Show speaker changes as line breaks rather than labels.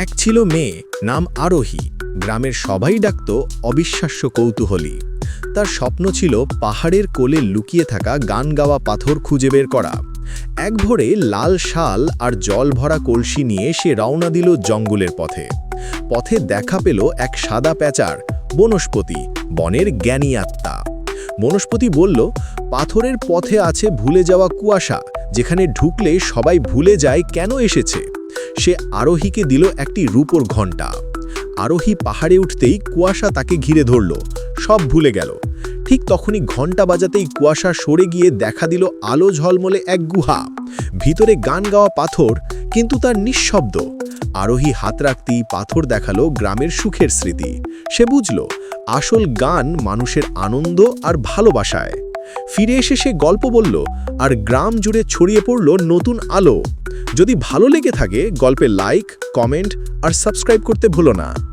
এক ছিল মেয়ে, নাম আরোহী। গ্রামের সবাই ডাকত অবিশ্বাস্য কৌতূহলী। তার স্বপ্ন ছিল পাহাড়ের কোলে লুকিয়ে থাকা গান গাওয়া পাথর খুঁজে বের করা। এক ভোরে লাল শাল আর জল ভরা কলসি নিয়ে সে রওনা দিল জঙ্গলের পথে। পথে দেখা পেল এক সাদা প্যাঁচার, বনস্পতি, বনের জ্ঞানী আত্মা। বনস্পতি বলল, পাথরের পথে আছে ভুলে যাওয়া কুয়াশা, যেখানে ঢুকলে সবাই ভুলে যায় কেন এসেছে। সে আরোহীকে দিল একটি রূপোর ঘণ্টা। আরোহী পাহাড়ে উঠতেই কুয়াশা তাকে ঘিরে ধরল, সব ভুলে গেল। ঠিক তখনই ঘণ্টা বাজাতেই কুয়াশা সরে গিয়ে দেখা দিল আলো ঝলমলে এক গুহা। ভিতরে গান গাওয়া পাথর, কিন্তু তার নিঃশব্দ। আরোহী হাত রাখতেই পাথর দেখালো গ্রামের সুখের স্মৃতি। সে বুঝল, আসল গান মানুষের আনন্দ আর ভালোবাসায়। ফিরে এসে সে গল্প বলল, আর গ্রাম জুড়ে ছড়িয়ে পড়ল নতুন আলো। যদি ভালো লেগে থাকে, গল্পে লাইক, কমেন্ট আর সাবস্ক্রাইব করতে ভুলো না।